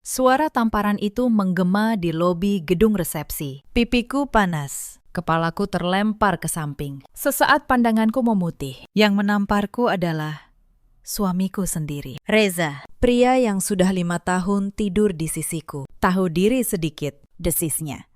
Suara tamparan itu menggema di lobi gedung resepsi. Pipiku panas. Kepalaku terlempar ke samping. Sesaat pandanganku memutih. Yang menamparku adalah suamiku sendiri. Reza, pria yang sudah 5 tahun tidur di sisiku. Tahu diri sedikit, desisnya.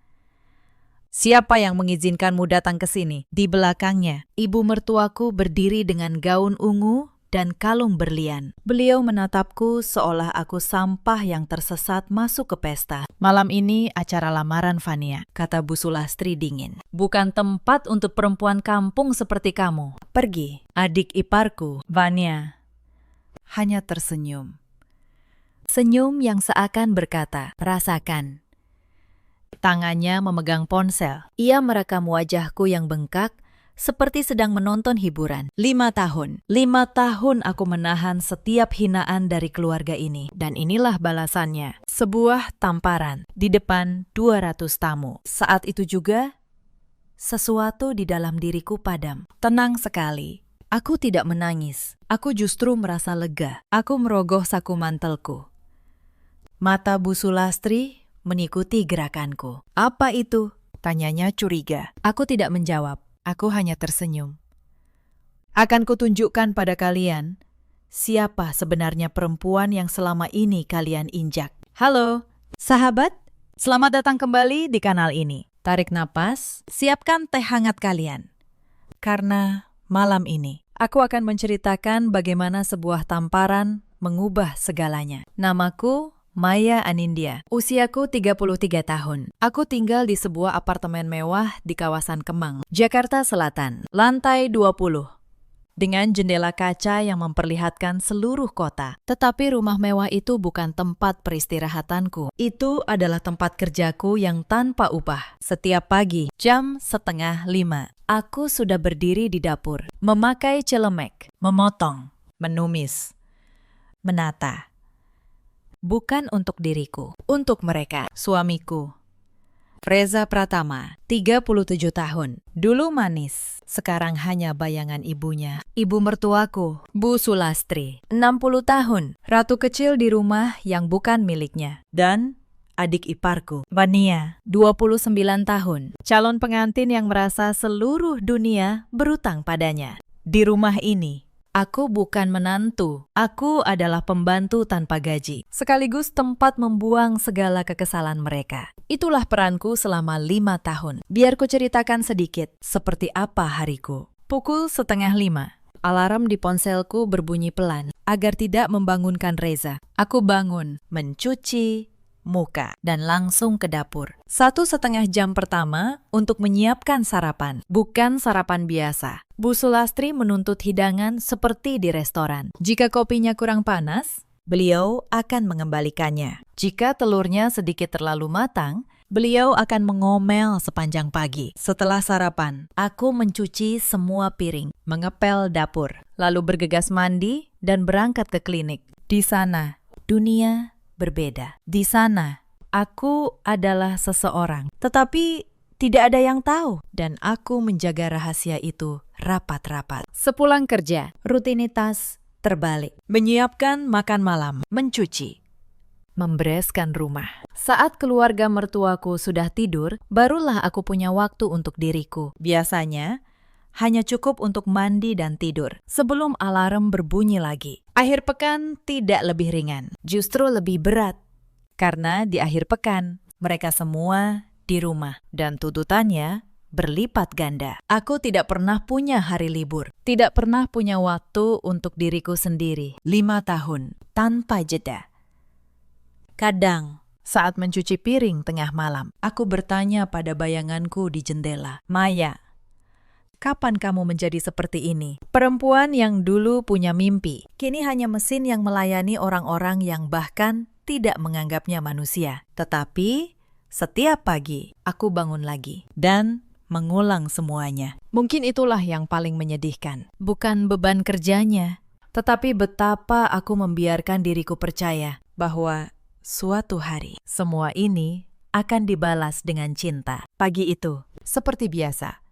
Siapa yang mengizinkanmu datang ke sini? Di belakangnya, ibu mertuaku berdiri dengan gaun ungu dan kalung berlian. Beliau menatapku seolah aku sampah yang tersesat masuk ke pesta. Malam ini acara lamaran Vania, kata Bu Sulastri dingin. Bukan tempat untuk perempuan kampung seperti kamu. Pergi. Adik iparku, Vania, hanya tersenyum. Senyum yang seakan berkata, rasakan. Tangannya memegang ponsel. Ia merekam wajahku yang bengkak, seperti sedang menonton hiburan. 5 tahun. 5 tahun aku menahan setiap hinaan dari keluarga ini. Dan inilah balasannya. Sebuah tamparan di depan 200 tamu. Saat itu juga, sesuatu di dalam diriku padam. Tenang sekali. Aku tidak menangis. Aku justru merasa lega. Aku merogoh saku mantelku. Mata Bu Sulastri mengikuti gerakanku. Apa itu? Tanyanya curiga. Aku tidak menjawab. Aku hanya tersenyum. Akan kutunjukkan pada kalian siapa sebenarnya perempuan yang selama ini kalian injak. Halo, sahabat. Selamat datang kembali di kanal ini. Tarik napas, siapkan teh hangat kalian. Karena malam ini, aku akan menceritakan bagaimana sebuah tamparan mengubah segalanya. Namaku Maya Anindya, usiaku 33 tahun. Aku tinggal di sebuah apartemen mewah di kawasan Kemang, Jakarta Selatan, lantai 20. Dengan jendela kaca yang memperlihatkan seluruh kota. Tetapi rumah mewah itu bukan tempat peristirahatanku. Itu adalah tempat kerjaku yang tanpa upah. Setiap pagi, jam 4:30, aku sudah berdiri di dapur, memakai celemek, memotong, menumis, menata. Bukan untuk diriku, untuk mereka, suamiku. Reza Pratama, 37 tahun. Dulu manis, sekarang hanya bayangan ibunya. Ibu mertuaku, Bu Sulastri, 60 tahun. Ratu kecil di rumah yang bukan miliknya. Dan adik iparku, Vania, 29 tahun. Calon pengantin yang merasa seluruh dunia berutang padanya. Di rumah ini, aku bukan menantu, aku adalah pembantu tanpa gaji, sekaligus tempat membuang segala kekesalan mereka. Itulah peranku selama 5 tahun. Biar ku ceritakan sedikit, seperti apa hariku. Pukul 4:30, alarm di ponselku berbunyi pelan, agar tidak membangunkan Reza. Aku bangun, mencuci muka, dan langsung ke dapur. 1,5 jam pertama untuk menyiapkan sarapan, bukan sarapan biasa. Bu Sulastri menuntut hidangan seperti di restoran. Jika kopinya kurang panas, beliau akan mengembalikannya. Jika telurnya sedikit terlalu matang, beliau akan mengomel sepanjang pagi. Setelah sarapan, aku mencuci semua piring, mengepel dapur, lalu bergegas mandi dan berangkat ke klinik. Di sana, dunia berbeda. Di sana, aku adalah seseorang, tetapi tidak ada yang tahu, dan aku menjaga rahasia itu rapat-rapat. Sepulang kerja, rutinitas terbalik. Menyiapkan makan malam, mencuci, membereskan rumah. Saat keluarga mertuaku sudah tidur, barulah aku punya waktu untuk diriku. Biasanya, hanya cukup untuk mandi dan tidur sebelum alarm berbunyi lagi. Akhir pekan tidak lebih ringan, justru lebih berat. Karena di akhir pekan, mereka semua di rumah dan tuntutannya berlipat ganda. Aku tidak pernah punya hari libur, tidak pernah punya waktu untuk diriku sendiri. 5 tahun tanpa jeda. Kadang, saat mencuci piring tengah malam, aku bertanya pada bayanganku di jendela, Maya, kapan kamu menjadi seperti ini? Perempuan yang dulu punya mimpi, kini hanya mesin yang melayani orang-orang yang bahkan tidak menganggapnya manusia. Tetapi, setiap pagi aku bangun lagi dan mengulang semuanya. Mungkin itulah yang paling menyedihkan. Bukan beban kerjanya, tetapi betapa aku membiarkan diriku percaya bahwa suatu hari semua ini akan dibalas dengan cinta. Pagi itu, seperti biasa,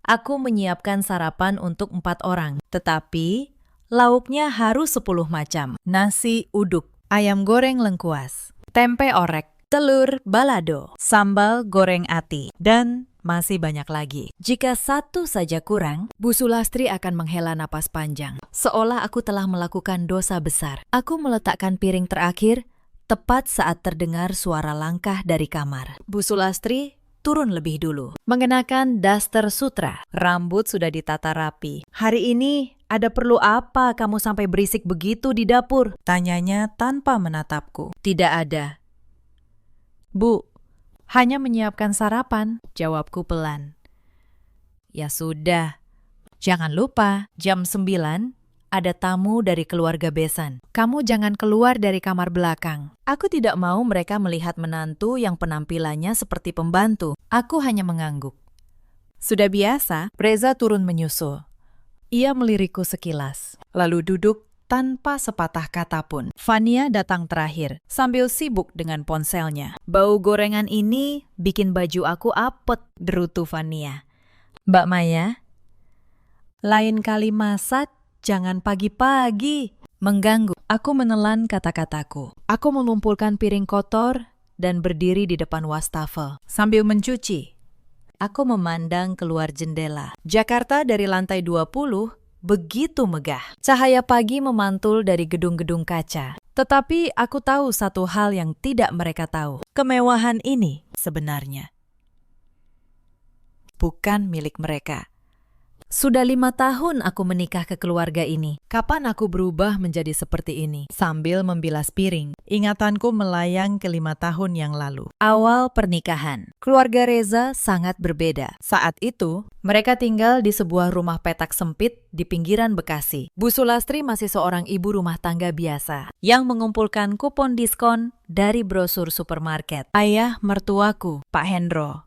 aku menyiapkan sarapan untuk 4 orang, tetapi lauknya harus 10 macam. Nasi uduk, ayam goreng lengkuas, tempe orek, telur balado, sambal goreng ati, dan masih banyak lagi. Jika satu saja kurang, Bu Sulastri akan menghela napas panjang, seolah aku telah melakukan dosa besar. Aku meletakkan piring terakhir tepat saat terdengar suara langkah dari kamar. Bu Sulastri turun lebih dulu, mengenakan daster sutra. Rambut sudah ditata rapi. "Hari ini ada perlu apa kamu sampai berisik begitu di dapur?" tanyanya tanpa menatapku. "Tidak ada, Bu. Hanya menyiapkan sarapan," jawabku pelan. "Ya sudah, jangan lupa jam 9 ada tamu dari keluarga besan. Kamu jangan keluar dari kamar belakang." Aku tidak mau mereka melihat menantu yang penampilannya seperti pembantu. Aku hanya mengangguk. Sudah biasa, Reza turun menyusul. Ia melirikku sekilas, lalu duduk tanpa sepatah kata pun. Fania datang terakhir, sambil sibuk dengan ponselnya. "Bau gorengan ini bikin baju aku apet," derutu Fania. "Mbak Maya, lain kali masak jangan pagi-pagi." Mengganggu. Aku menelan kata-kataku. Aku mengumpulkan piring kotor dan berdiri di depan wastafel. Sambil mencuci, aku memandang keluar jendela. Jakarta dari lantai 20 begitu megah. Cahaya pagi memantul dari gedung-gedung kaca. Tetapi aku tahu satu hal yang tidak mereka tahu. Kemewahan ini sebenarnya bukan milik mereka. Sudah 5 tahun aku menikah ke keluarga ini. Kapan aku berubah menjadi seperti ini? Sambil membilas piring, ingatanku melayang ke 5 tahun yang lalu. Awal pernikahan. Keluarga Reza sangat berbeda. Saat itu, mereka tinggal di sebuah rumah petak sempit di pinggiran Bekasi. Bu Sulastri masih seorang ibu rumah tangga biasa yang mengumpulkan kupon diskon dari brosur supermarket. Ayah mertuaku, Pak Hendro,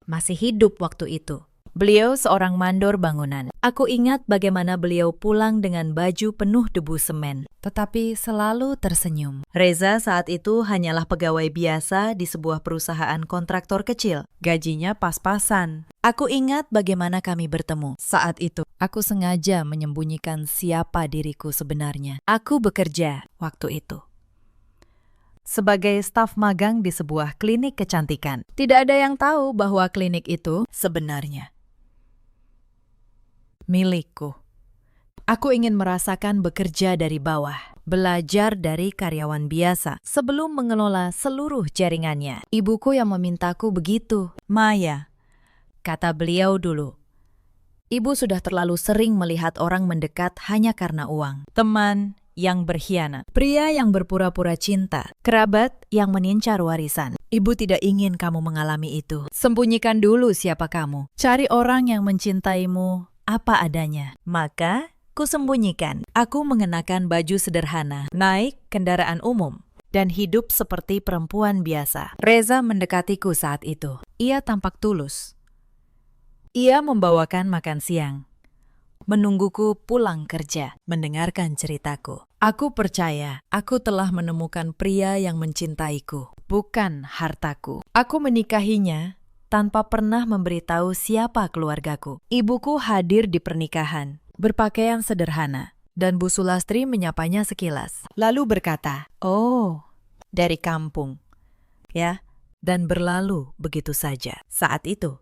masih hidup waktu itu. Beliau seorang mandor bangunan. Aku ingat bagaimana beliau pulang dengan baju penuh debu semen, tetapi selalu tersenyum. Reza saat itu hanyalah pegawai biasa di sebuah perusahaan kontraktor kecil. Gajinya pas-pasan. Aku ingat bagaimana kami bertemu. Saat itu, aku sengaja menyembunyikan siapa diriku sebenarnya. Aku bekerja waktu itu sebagai staf magang di sebuah klinik kecantikan. Tidak ada yang tahu bahwa klinik itu sebenarnya milikku. Aku ingin merasakan bekerja dari bawah, belajar dari karyawan biasa sebelum mengelola seluruh jaringannya. Ibuku yang memintaku begitu. "Maya," kata beliau dulu, "ibu sudah terlalu sering melihat orang mendekat hanya karena uang. Teman yang berkhianat, pria yang berpura-pura cinta, kerabat yang mengincar warisan. Ibu tidak ingin kamu mengalami itu. Sembunyikan dulu siapa kamu. Cari orang yang mencintaimu apa adanya." Maka kusembunyikan. Aku mengenakan baju sederhana, naik kendaraan umum, dan hidup seperti perempuan biasa. Reza mendekatiku saat itu. Ia tampak tulus. Ia membawakan makan siang, menungguku pulang kerja, mendengarkan ceritaku. Aku percaya aku telah menemukan pria yang mencintaiku, bukan hartaku. Aku menikahinya tanpa pernah memberitahu siapa keluargaku. Ibuku hadir di pernikahan, berpakaian sederhana, dan Bu Sulastri menyapanya sekilas. Lalu berkata, "Oh, dari kampung." Ya, dan berlalu begitu saja. Saat itu,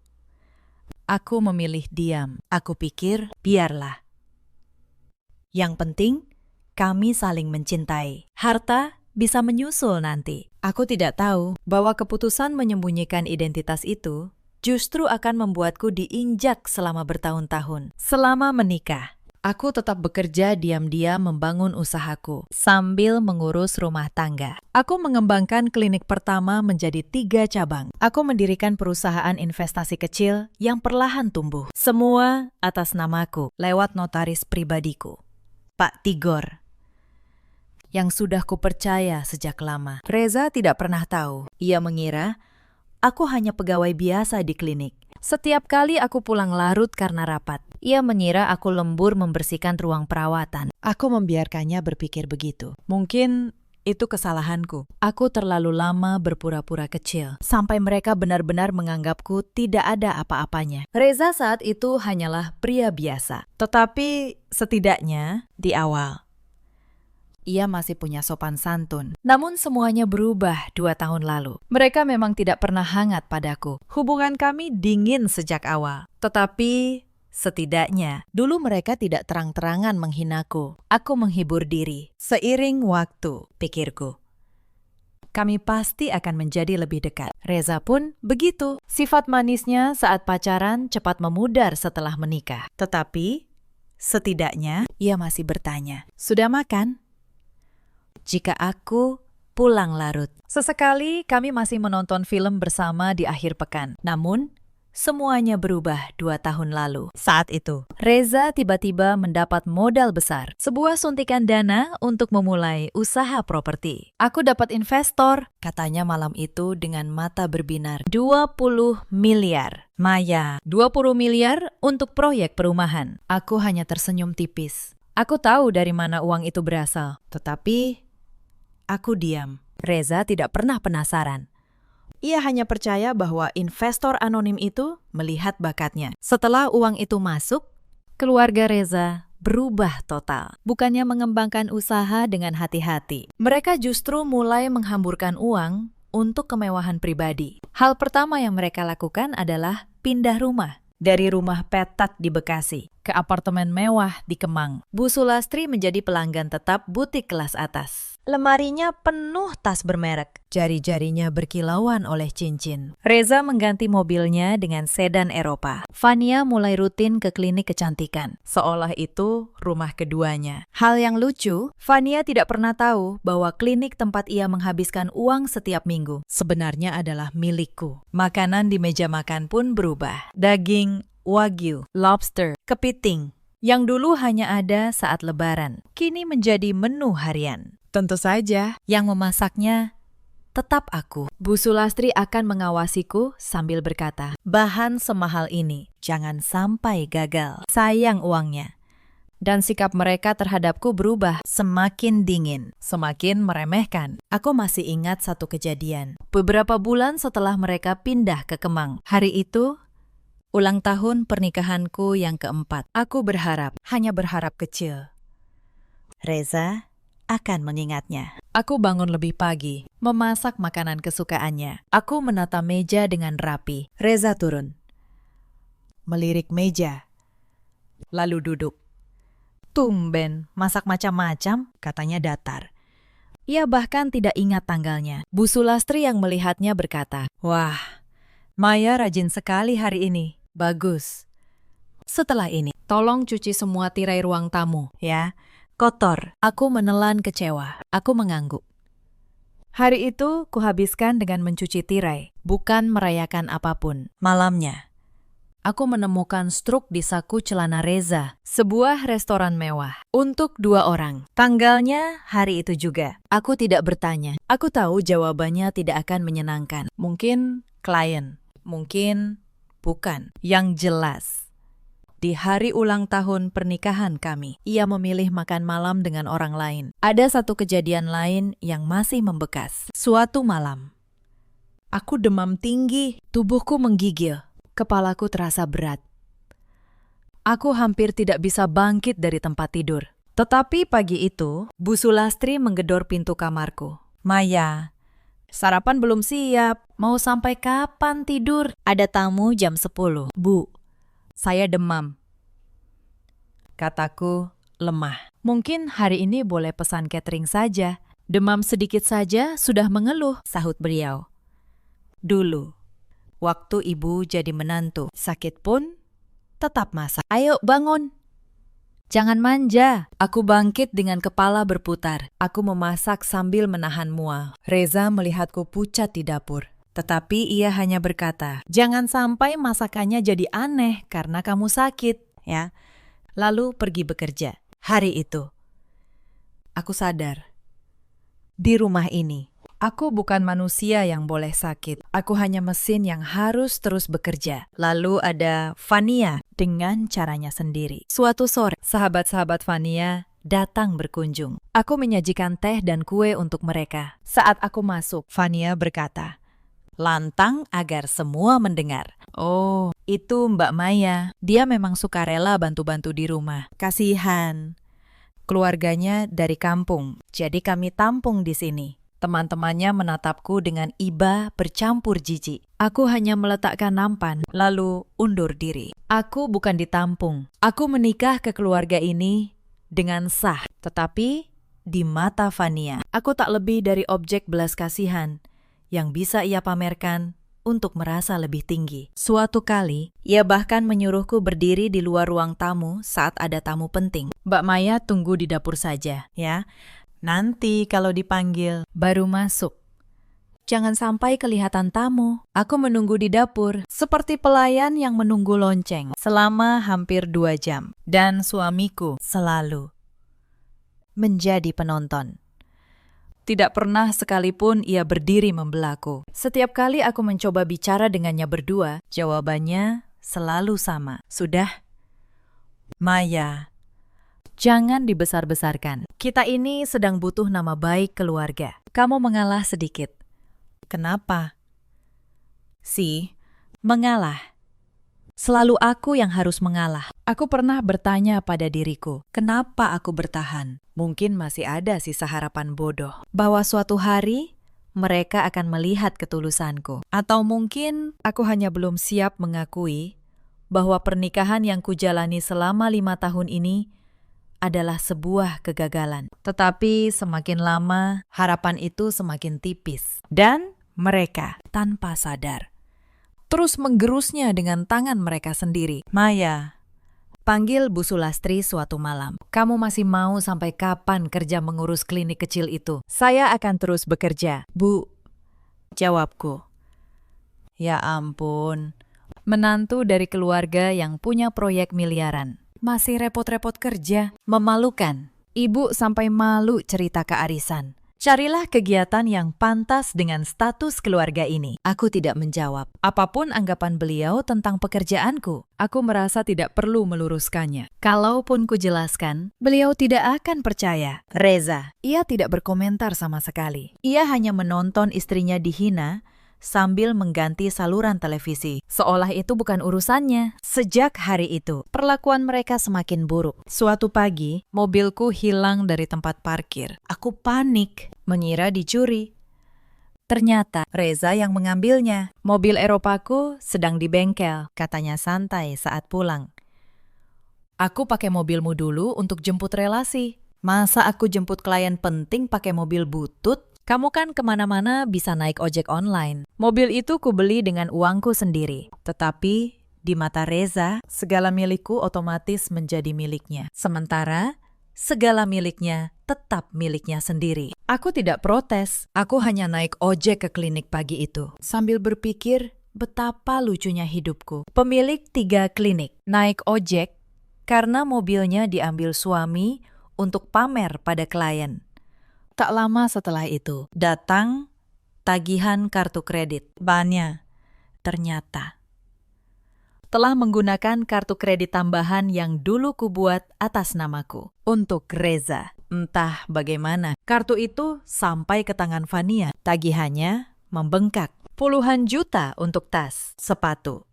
aku memilih diam. Aku pikir, biarlah. Yang penting, kami saling mencintai. Harta bisa menyusul nanti. Aku tidak tahu bahwa keputusan menyembunyikan identitas itu justru akan membuatku diinjak selama bertahun-tahun. Selama menikah, aku tetap bekerja diam-diam membangun usahaku sambil mengurus rumah tangga. Aku mengembangkan klinik pertama menjadi 3 cabang. Aku mendirikan perusahaan investasi kecil yang perlahan tumbuh. Semua atas namaku lewat notaris pribadiku, Pak Tigor, yang sudah kupercaya sejak lama. Reza tidak pernah tahu. Ia mengira aku hanya pegawai biasa di klinik. Setiap kali aku pulang larut karena rapat, ia mengira aku lembur membersihkan ruang perawatan. Aku membiarkannya berpikir begitu. Mungkin itu kesalahanku. Aku terlalu lama berpura-pura kecil, sampai mereka benar-benar menganggapku tidak ada apa-apanya. Reza saat itu hanyalah pria biasa. Tetapi setidaknya di awal, ia masih punya sopan santun. Namun semuanya berubah 2 tahun lalu. Mereka memang tidak pernah hangat padaku. Hubungan kami dingin sejak awal. Tetapi setidaknya dulu mereka tidak terang-terangan menghinaku. Aku menghibur diri. Seiring waktu, pikirku, kami pasti akan menjadi lebih dekat. Reza pun begitu. Sifat manisnya saat pacaran cepat memudar setelah menikah. Tetapi setidaknya ia masih bertanya, "Sudah makan?" Jika aku pulang larut. Sesekali kami masih menonton film bersama di akhir pekan. Namun semuanya berubah 2 tahun lalu. Saat itu, Reza tiba-tiba mendapat modal besar. Sebuah suntikan dana untuk memulai usaha properti. Aku dapat investor, katanya malam itu dengan mata berbinar. 20 miliar. Maya, 20 miliar untuk proyek perumahan. Aku hanya tersenyum tipis. Aku tahu dari mana uang itu berasal. Tetapi aku diam. Reza tidak pernah penasaran. Ia hanya percaya bahwa investor anonim itu melihat bakatnya. Setelah uang itu masuk, keluarga Reza berubah total. Bukannya mengembangkan usaha dengan hati-hati, mereka justru mulai menghamburkan uang untuk kemewahan pribadi. Hal pertama yang mereka lakukan adalah pindah rumah. Dari rumah petat di Bekasi ke apartemen mewah di Kemang. Bu Sulastri menjadi pelanggan tetap butik kelas atas. Lemarinya penuh tas bermerek, jari-jarinya berkilauan oleh cincin. Reza mengganti mobilnya dengan sedan Eropa. Fania mulai rutin ke klinik kecantikan, seolah itu rumah keduanya. Hal yang lucu, Fania tidak pernah tahu bahwa klinik tempat ia menghabiskan uang setiap minggu sebenarnya adalah milikku. Makanan di meja makan pun berubah. Daging wagyu, lobster, kepiting, yang dulu hanya ada saat lebaran, kini menjadi menu harian. Tentu saja, yang memasaknya tetap aku. Bu Sulastri akan mengawasiku sambil berkata, "Bahan semahal ini, jangan sampai gagal. Sayang uangnya." Dan sikap mereka terhadapku berubah, semakin dingin, semakin meremehkan. Aku masih ingat satu kejadian. Beberapa bulan setelah mereka pindah ke Kemang. Hari itu, ulang tahun pernikahanku yang keempat. Aku berharap, hanya berharap kecil, Reza akan mengingatnya. Aku bangun lebih pagi, memasak makanan kesukaannya. Aku menata meja dengan rapi. Reza turun, melirik meja, lalu duduk. "Tumben, masak macam-macam," katanya datar. Ia bahkan tidak ingat tanggalnya. Bu Sulastri yang melihatnya berkata, "Wah, Maya rajin sekali hari ini. Bagus. Setelah ini, tolong cuci semua tirai ruang tamu, ya. Kotor." Aku menelan kecewa. Aku mengangguk. Hari itu kuhabiskan dengan mencuci tirai, bukan merayakan apapun. Malamnya, aku menemukan struk di saku celana Reza, sebuah restoran mewah untuk 2 orang. Tanggalnya hari itu juga. Aku tidak bertanya. Aku tahu jawabannya tidak akan menyenangkan. Mungkin klien, mungkin bukan. Yang jelas, di hari ulang tahun pernikahan kami, ia memilih makan malam dengan orang lain. Ada satu kejadian lain yang masih membekas. Suatu malam, aku demam tinggi, tubuhku menggigil, kepalaku terasa berat. Aku hampir tidak bisa bangkit dari tempat tidur. Tetapi pagi itu, Bu Sulastri menggedor pintu kamarku. "Maya, sarapan belum siap. Mau sampai kapan tidur? Ada tamu jam 10. Bu, saya demam," kataku lemah. "Mungkin hari ini boleh pesan catering saja. Demam sedikit saja sudah mengeluh," sahut beliau. "Dulu, waktu ibu jadi menantu, sakit pun tetap masak. Ayo bangun. Jangan manja." Aku bangkit dengan kepala berputar. Aku memasak sambil menahan mual. Reza melihatku pucat di dapur. Tetapi ia hanya berkata, "Jangan sampai masakannya jadi aneh karena kamu sakit, ya." Lalu pergi bekerja. Hari itu, aku sadar, di rumah ini, aku bukan manusia yang boleh sakit. Aku hanya mesin yang harus terus bekerja. Lalu ada Fania dengan caranya sendiri. Suatu sore, sahabat-sahabat Fania datang berkunjung. Aku menyajikan teh dan kue untuk mereka. Saat aku masuk, Fania berkata, lantang agar semua mendengar, "Oh, itu Mbak Maya. Dia memang sukarela bantu-bantu di rumah. Kasihan. Keluarganya dari kampung, jadi kami tampung di sini. Teman-temannya menatapku dengan iba bercampur jijik. Aku hanya meletakkan nampan, lalu undur diri. Aku bukan ditampung. Aku menikah ke keluarga ini dengan sah. Tetapi di mata Vania, aku tak lebih dari objek belas kasihan yang bisa ia pamerkan untuk merasa lebih tinggi. Suatu kali, ia bahkan menyuruhku berdiri di luar ruang tamu saat ada tamu penting. Mbak Maya tunggu di dapur saja, ya. Nanti kalau dipanggil, baru masuk. Jangan sampai kelihatan tamu. Aku menunggu di dapur, seperti pelayan yang menunggu lonceng, selama hampir 2 jam. Dan suamiku selalu menjadi penonton. Tidak pernah sekalipun ia berdiri membelaku. Setiap kali aku mencoba bicara dengannya berdua, jawabannya selalu sama. Sudah, Maya, jangan dibesar-besarkan. Kita ini sedang butuh nama baik keluarga. Kamu mengalah sedikit. Kenapa? Mengalah. Selalu aku yang harus mengalah. Aku pernah bertanya pada diriku, kenapa aku bertahan? Mungkin masih ada sisa harapan bodoh, bahwa suatu hari mereka akan melihat ketulusanku. Atau mungkin aku hanya belum siap mengakui bahwa pernikahan yang kujalani selama 5 tahun ini adalah sebuah kegagalan. Tetapi semakin lama, harapan itu semakin tipis. Dan mereka, tanpa sadar, terus menggerusnya dengan tangan mereka sendiri. Maya, panggil Bu Sulastri suatu malam. Kamu masih mau sampai kapan kerja mengurus klinik kecil itu? Saya akan terus bekerja, Bu. Jawabku. Ya ampun, menantu dari keluarga yang punya proyek miliaran. Masih repot-repot kerja. Memalukan. Ibu sampai malu cerita ke arisan. Carilah kegiatan yang pantas dengan status keluarga ini. Aku tidak menjawab. Apapun anggapan beliau tentang pekerjaanku, aku merasa tidak perlu meluruskannya. Kalaupun kujelaskan, beliau tidak akan percaya. Reza, ia tidak berkomentar sama sekali. Ia hanya menonton istrinya dihina sambil mengganti saluran televisi. Seolah itu bukan urusannya. Sejak hari itu, perlakuan mereka semakin buruk. Suatu pagi, mobilku hilang dari tempat parkir. Aku panik, mengira dicuri. Ternyata Reza yang mengambilnya. Mobil Eropaku sedang di bengkel, katanya santai saat pulang. Aku pakai mobilmu dulu untuk jemput relasi. Masa aku jemput klien penting pakai mobil butut? Kamu kan kemana-mana bisa naik ojek online. Mobil itu kubeli dengan uangku sendiri. Tetapi di mata Reza, segala milikku otomatis menjadi miliknya. Sementara segala miliknya tetap miliknya sendiri. Aku tidak protes. Aku hanya naik ojek ke klinik pagi itu. Sambil berpikir betapa lucunya hidupku. Pemilik 3 klinik naik ojek karena mobilnya diambil suami untuk pamer pada klien. Tak lama setelah itu, datang tagihan kartu kredit. Banyak, ternyata telah menggunakan kartu kredit tambahan yang dulu kubuat atas namaku untuk Reza. Entah bagaimana, kartu itu sampai ke tangan Vania. Tagihannya membengkak. Puluhan juta untuk tas, sepatu,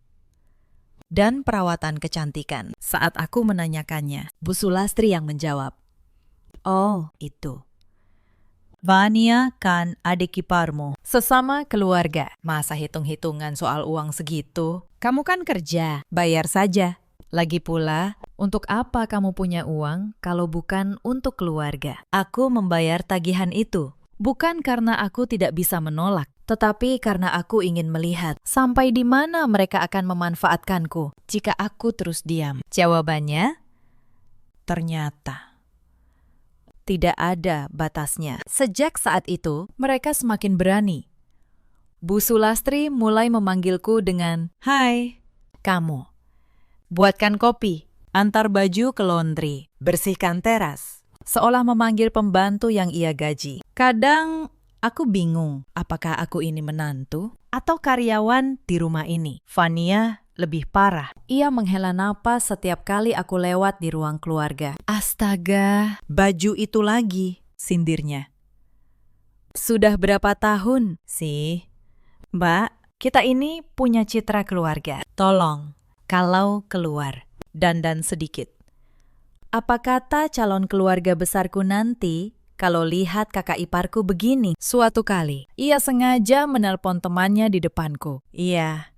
dan perawatan kecantikan. Saat aku menanyakannya, Bu Sulastri yang menjawab, "Oh, itu Vania kan adik iparmu. Sesama keluarga. Masa hitung-hitungan soal uang segitu? Kamu kan kerja, bayar saja. Lagi pula, untuk apa kamu punya uang kalau bukan untuk keluarga? Aku membayar tagihan itu, bukan karena aku tidak bisa menolak, tetapi karena aku ingin melihat sampai di mana mereka akan memanfaatkanku jika aku terus diam." Jawabannya, ternyata tidak ada batasnya. Sejak saat itu, mereka semakin berani. Bu Sulastri mulai memanggilku dengan, "Hai, kamu. Buatkan kopi, antar baju ke laundry, bersihkan teras." Seolah memanggil pembantu yang ia gaji. Kadang aku bingung, apakah aku ini menantu atau karyawan di rumah ini. Vania lebih parah. Ia menghela napas setiap kali aku lewat di ruang keluarga. Astaga, baju itu lagi, sindirnya. Sudah berapa tahun sih? Mbak, kita ini punya citra keluarga. Tolong, kalau keluar, dandan sedikit. Apa kata calon keluarga besarku nanti kalau lihat kakak iparku begini? Suatu kali, ia sengaja menelpon temannya di depanku. Iya,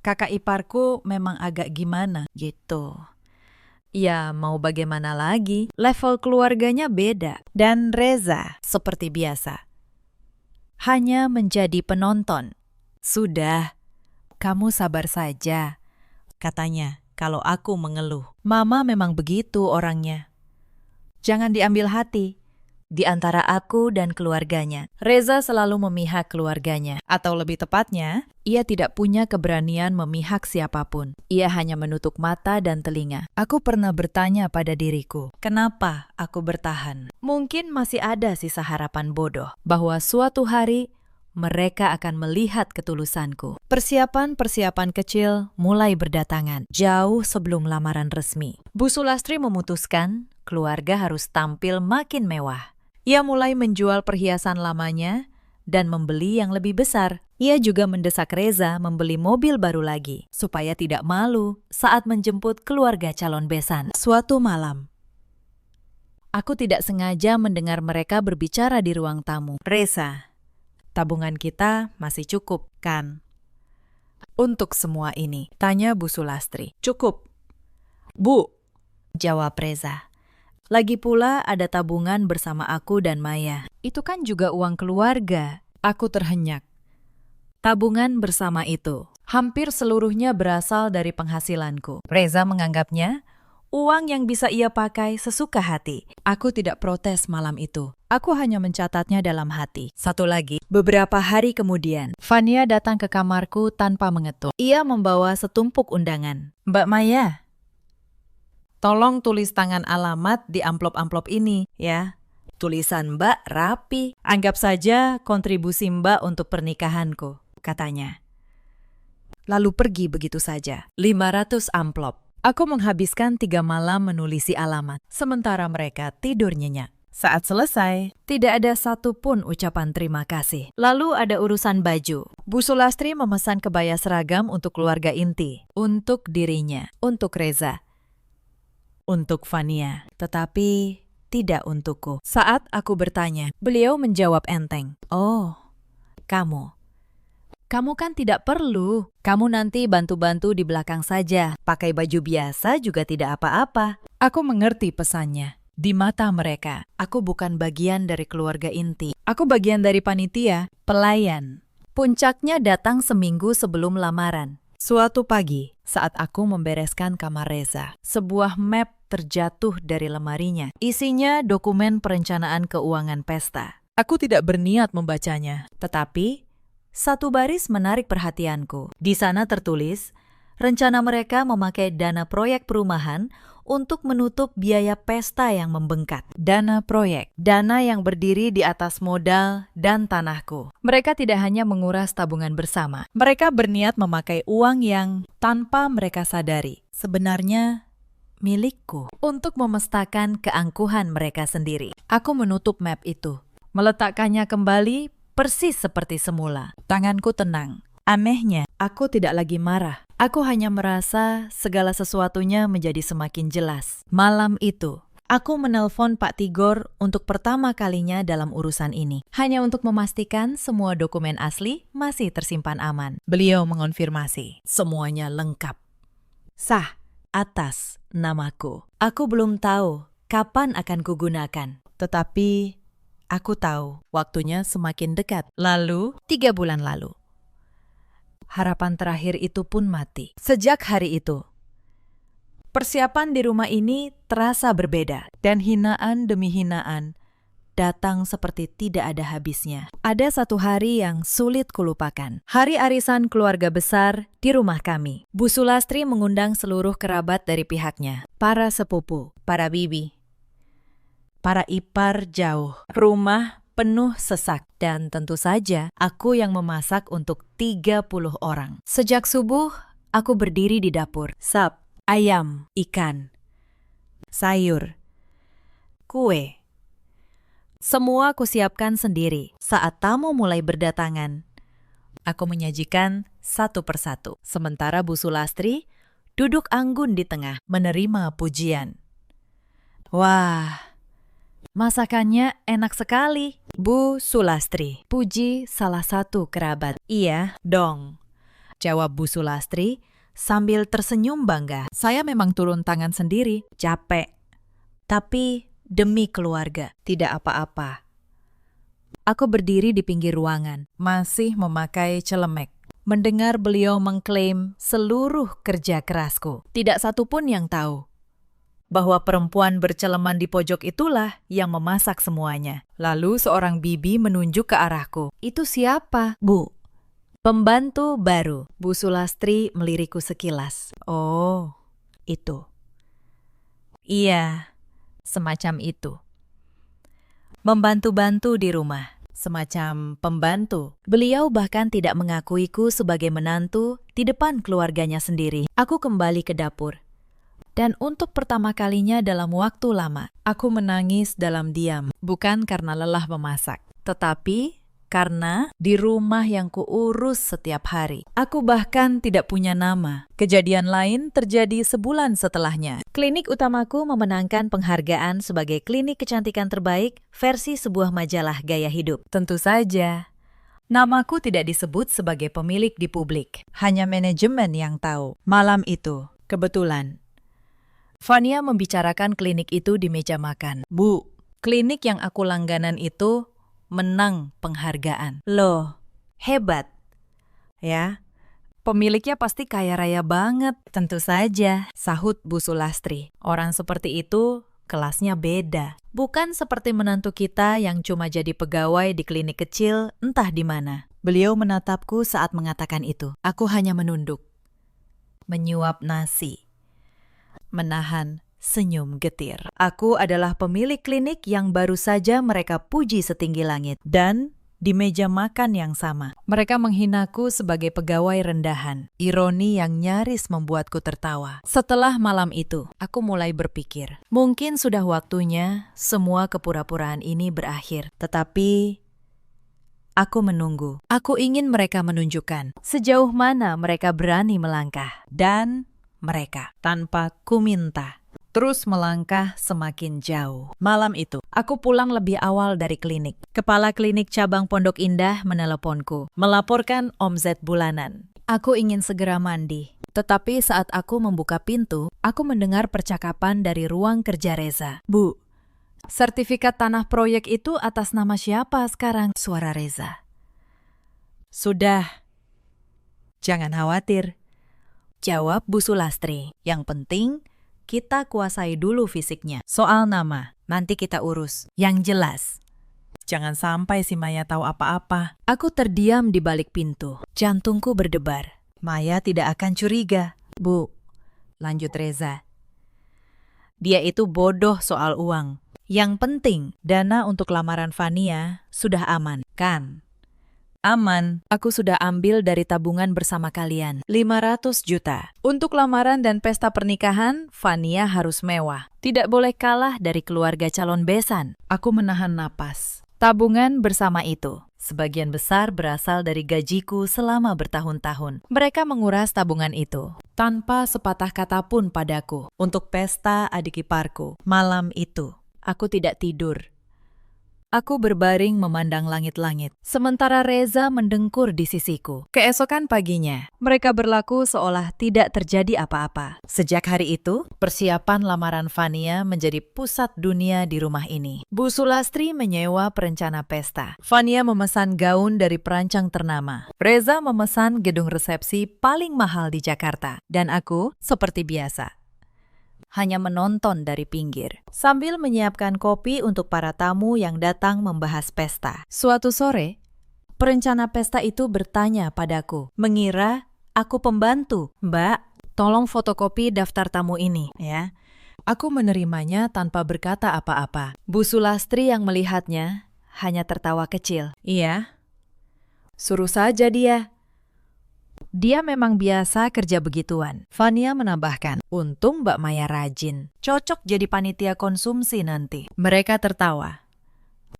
kakak iparku memang agak gimana gitu. Ya, mau bagaimana lagi? Level keluarganya beda. Dan Reza, seperti biasa, hanya menjadi penonton. Sudah, kamu sabar saja, katanya kalau aku mengeluh. Mama memang begitu orangnya. Jangan diambil hati. Di antara aku dan keluarganya, Reza selalu memihak keluarganya. Atau lebih tepatnya, ia tidak punya keberanian memihak siapapun. Ia hanya menutup mata dan telinga. Aku pernah bertanya pada diriku, kenapa aku bertahan? Mungkin masih ada sisa harapan bodoh bahwa suatu hari mereka akan melihat ketulusanku. Persiapan-persiapan kecil mulai berdatangan jauh sebelum lamaran resmi. Bu Sulastri memutuskan keluarga harus tampil makin mewah. Ia mulai menjual perhiasan lamanya dan membeli yang lebih besar. Ia juga mendesak Reza membeli mobil baru lagi supaya tidak malu saat menjemput keluarga calon besan. Suatu malam, aku tidak sengaja mendengar mereka berbicara di ruang tamu. Reza, tabungan kita masih cukup, kan? Untuk semua ini, tanya Bu Sulastri. Cukup, Bu, jawab Reza. Lagi pula ada tabungan bersama aku dan Maya. Itu kan juga uang keluarga. Aku terhenyak. Tabungan bersama itu hampir seluruhnya berasal dari penghasilanku. Reza menganggapnya uang yang bisa ia pakai sesuka hati. Aku tidak protes malam itu. Aku hanya mencatatnya dalam hati. Satu lagi, beberapa hari kemudian, Fania datang ke kamarku tanpa mengetuk. Ia membawa setumpuk undangan. Mbak Maya, tolong tulis tangan alamat di amplop-amplop ini, ya. Tulisan Mbak rapi. Anggap saja kontribusi Mbak untuk pernikahanku, katanya. Lalu pergi begitu saja. 500 amplop. Aku menghabiskan 3 malam menulisi alamat, sementara mereka tidur nyenyak. Saat selesai, tidak ada satupun ucapan terima kasih. Lalu ada urusan baju. Bu Sulastri memesan kebaya seragam untuk keluarga inti, untuk dirinya, untuk Reza, untuk Fania, tetapi tidak untukku. Saat aku bertanya, beliau menjawab enteng. Oh, kamu. Kamu kan tidak perlu. Kamu nanti bantu-bantu di belakang saja. Pakai baju biasa juga tidak apa-apa. Aku mengerti pesannya. Di mata mereka, aku bukan bagian dari keluarga inti. Aku bagian dari panitia, pelayan. Puncaknya datang seminggu sebelum lamaran. Suatu pagi, saat aku membereskan kamar Reza, sebuah map terjatuh dari lemarinya. Isinya dokumen perencanaan keuangan pesta. Aku tidak berniat membacanya, tetapi satu baris menarik perhatianku. Di sana tertulis, rencana mereka memakai dana proyek perumahan untuk menutup biaya pesta yang membengkak. Dana proyek, dana yang berdiri di atas modal dan tanahku. Mereka tidak hanya menguras tabungan bersama. Mereka berniat memakai uang yang tanpa mereka sadari sebenarnya milikku untuk memestakan keangkuhan mereka sendiri. Aku menutup map itu, meletakkannya kembali persis seperti semula. Tanganku tenang. Anehnya, aku tidak lagi marah. Aku hanya merasa segala sesuatunya menjadi semakin jelas. Malam itu, aku menelpon Pak Tigor untuk pertama kalinya dalam urusan ini. Hanya untuk memastikan semua dokumen asli masih tersimpan aman. Beliau mengonfirmasi, semuanya lengkap. Sah, atas namaku. Aku belum tahu kapan akan kugunakan. Tetapi aku tahu waktunya semakin dekat. Lalu, 3 bulan lalu, harapan terakhir itu pun mati. Sejak hari itu, persiapan di rumah ini terasa berbeda. Dan hinaan demi hinaan datang seperti tidak ada habisnya. Ada satu hari yang sulit kulupakan. Hari arisan keluarga besar di rumah kami. Bu Sulastri mengundang seluruh kerabat dari pihaknya. Para sepupu, para bibi, para ipar jauh. Rumah penuh sesak. Dan tentu saja, aku yang memasak untuk 30 orang. Sejak subuh, aku berdiri di dapur. Sap, ayam, ikan, sayur, kue. Semua aku siapkan sendiri. Saat tamu mulai berdatangan, aku menyajikan satu persatu. Sementara Bu Sulastri duduk anggun di tengah, menerima pujian. Wah, masakannya enak sekali, Bu Sulastri, puji salah satu kerabat. Iya dong, jawab Bu Sulastri sambil tersenyum bangga. Saya memang turun tangan sendiri, capek. Tapi demi keluarga, tidak apa-apa. Aku berdiri di pinggir ruangan, masih memakai celemek. Mendengar beliau mengklaim seluruh kerja kerasku. Tidak satu pun yang tahu bahwa perempuan berceleman di pojok itulah yang memasak semuanya. Lalu seorang bibi menunjuk ke arahku. Itu siapa, Bu? Pembantu baru. Bu Sulastri melirikku sekilas. Oh, itu. Iya, semacam itu. Membantu-bantu di rumah. Semacam pembantu. Beliau bahkan tidak mengakuiku sebagai menantu di depan keluarganya sendiri. Aku kembali ke dapur. Dan untuk pertama kalinya dalam waktu lama, aku menangis dalam diam. Bukan karena lelah memasak, tetapi karena di rumah yang kuurus setiap hari. Aku bahkan tidak punya nama. Kejadian lain terjadi sebulan setelahnya. Klinik utamaku memenangkan penghargaan sebagai klinik kecantikan terbaik versi sebuah majalah gaya hidup. Tentu saja, namaku tidak disebut sebagai pemilik di publik. Hanya manajemen yang tahu. Malam itu, kebetulan, Fania membicarakan klinik itu di meja makan. Bu, klinik yang aku langganan itu menang penghargaan. Loh, hebat. Ya, pemiliknya pasti kaya raya banget. Tentu saja, sahut Bu Sulastri. Orang seperti itu kelasnya beda. Bukan seperti menantu kita yang cuma jadi pegawai di klinik kecil entah di mana. Beliau menatapku saat mengatakan itu. Aku hanya menunduk, menyuap nasi, menahan senyum getir. Aku adalah pemilik klinik yang baru saja mereka puji setinggi langit. Dan di meja makan yang sama, mereka menghinaku sebagai pegawai rendahan. Ironi yang nyaris membuatku tertawa. Setelah malam itu, aku mulai berpikir, mungkin sudah waktunya semua kepura-puraan ini berakhir. Tetapi aku menunggu. Aku ingin mereka menunjukkan sejauh mana mereka berani melangkah. Dan mereka, tanpa ku minta, terus melangkah semakin jauh. Malam itu, aku pulang lebih awal dari klinik. Kepala klinik cabang Pondok Indah meneleponku, melaporkan omzet bulanan. Aku ingin segera mandi. Tetapi saat aku membuka pintu, aku mendengar percakapan dari ruang kerja Reza. Bu, sertifikat tanah proyek itu atas nama siapa sekarang? Suara Reza. Sudah. Jangan khawatir, jawab Bu Sulastri. Yang penting, kita kuasai dulu fisiknya. Soal nama, nanti kita urus. Yang jelas, jangan sampai si Maya tahu apa-apa. Aku terdiam di balik pintu. Jantungku berdebar. Maya tidak akan curiga. Bu, lanjut Reza. Dia itu bodoh soal uang. Yang penting, dana untuk lamaran Fania sudah aman, kan? Aman, aku sudah ambil dari tabungan bersama kalian. 500 juta. Untuk lamaran dan pesta pernikahan, Fania harus mewah. Tidak boleh kalah dari keluarga calon besan. Aku menahan napas. Tabungan bersama itu, sebagian besar berasal dari gajiku selama bertahun-tahun. Mereka menguras tabungan itu, tanpa sepatah kata pun padaku. Untuk pesta adik iparku, malam itu, aku tidak tidur. Aku berbaring memandang langit-langit, sementara Reza mendengkur di sisiku. Keesokan paginya, mereka berlaku seolah tidak terjadi apa-apa. Sejak hari itu, persiapan lamaran Fania menjadi pusat dunia di rumah ini. Bu Sulastri menyewa perencana pesta. Fania memesan gaun dari perancang ternama. Reza memesan gedung resepsi paling mahal di Jakarta. Dan aku, seperti biasa, hanya menonton dari pinggir, sambil menyiapkan kopi untuk para tamu yang datang membahas pesta. Suatu sore, perencana pesta itu bertanya padaku, mengira aku pembantu. Mbak, tolong fotokopi daftar tamu ini, ya. Aku menerimanya tanpa berkata apa-apa. Bu Sulastri yang melihatnya hanya tertawa kecil. Iya, suruh saja dia. Dia memang biasa kerja begituan. Fania menambahkan, untung Mbak Maya rajin. Cocok jadi panitia konsumsi nanti. Mereka tertawa.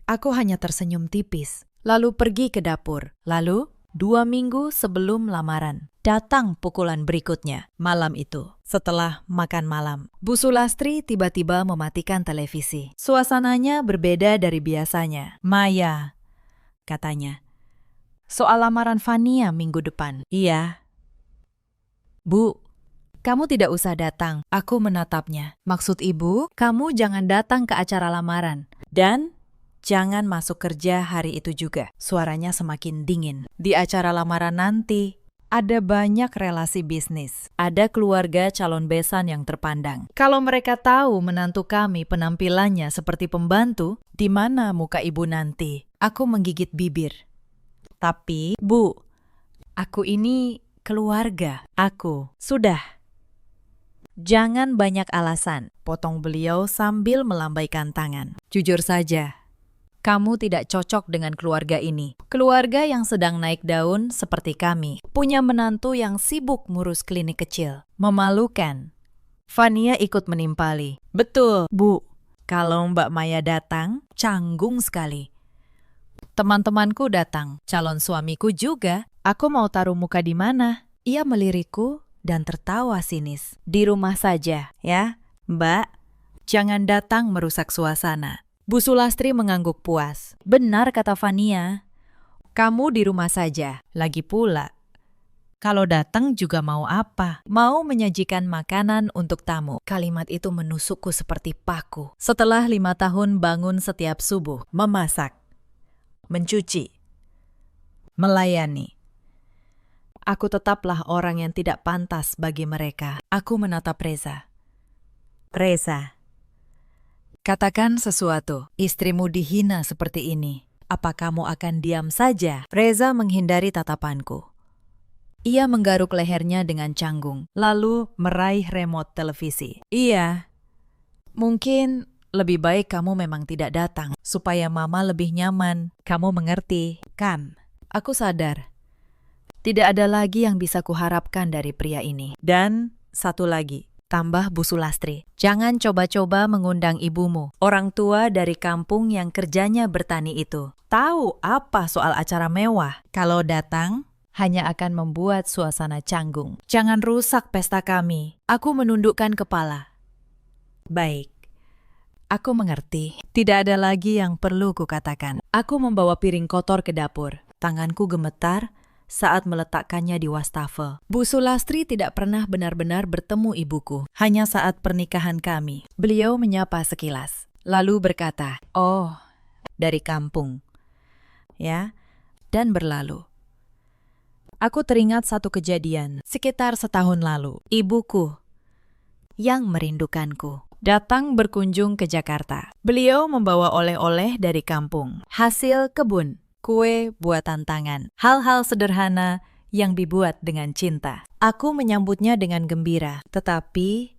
Aku hanya tersenyum tipis, lalu pergi ke dapur. Lalu, 2 minggu sebelum lamaran, datang pukulan berikutnya. Malam itu, setelah makan malam. Bu Sulastri tiba-tiba mematikan televisi. Suasananya berbeda dari biasanya. Maya, katanya. Soal lamaran Fania minggu depan. Iya. Bu, kamu tidak usah datang. Aku menatapnya. Maksud ibu, kamu jangan datang ke acara lamaran. Dan jangan masuk kerja hari itu juga. Suaranya semakin dingin. Di acara lamaran nanti, ada banyak relasi bisnis. Ada keluarga calon besan yang terpandang. Kalau mereka tahu menantu kami penampilannya seperti pembantu, di mana muka ibu nanti? Aku menggigit bibir. Tapi, Bu, aku ini keluarga. Aku. Sudah. Jangan banyak alasan, potong beliau sambil melambaikan tangan. Jujur saja, kamu tidak cocok dengan keluarga ini. Keluarga yang sedang naik daun seperti kami. Punya menantu yang sibuk ngurus klinik kecil. Memalukan. Fania ikut menimpali. Betul, Bu. Kalau Mbak Maya datang, canggung sekali. Teman-temanku datang. Calon suamiku juga. Aku mau taruh muka di mana? Ia melirikku dan tertawa sinis. Di rumah saja, ya, Mbak. Jangan datang merusak suasana. Bu Sulastri mengangguk puas. Benar kata Fania. Kamu di rumah saja. Lagi pula, kalau datang juga mau apa? Mau menyajikan makanan untuk tamu. Kalimat itu menusukku seperti paku. Setelah 5 tahun bangun setiap subuh, memasak, mencuci, melayani. Aku tetaplah orang yang tidak pantas bagi mereka. Aku menatap Reza. Reza, katakan sesuatu. Istrimu dihina seperti ini. Apa kamu akan diam saja? Reza menghindari tatapanku. Ia menggaruk lehernya dengan canggung, lalu meraih remote televisi. Iya, mungkin lebih baik kamu memang tidak datang, supaya Mama lebih nyaman. Kamu mengerti, kan? Aku sadar. Tidak ada lagi yang bisa kuharapkan dari pria ini. Dan satu lagi. Tambah Bu Sulastri, jangan coba-coba mengundang ibumu, orang tua dari kampung yang kerjanya bertani itu. Tahu apa soal acara mewah? Kalau datang, hanya akan membuat suasana canggung. Jangan rusak pesta kami. Aku menundukkan kepala. Baik, aku mengerti. Tidak ada lagi yang perlu kukatakan. Aku membawa piring kotor ke dapur. Tanganku gemetar saat meletakkannya di wastafel. Bu Sulastri tidak pernah benar-benar bertemu ibuku, hanya saat pernikahan kami. Beliau menyapa sekilas, lalu berkata, "Oh, dari kampung." Ya, dan berlalu. Aku teringat satu kejadian, sekitar setahun lalu. Ibuku, yang merindukanku, datang berkunjung ke Jakarta. Beliau membawa oleh-oleh dari kampung, hasil kebun, kue buatan tangan, hal-hal sederhana yang dibuat dengan cinta. Aku menyambutnya dengan gembira, tetapi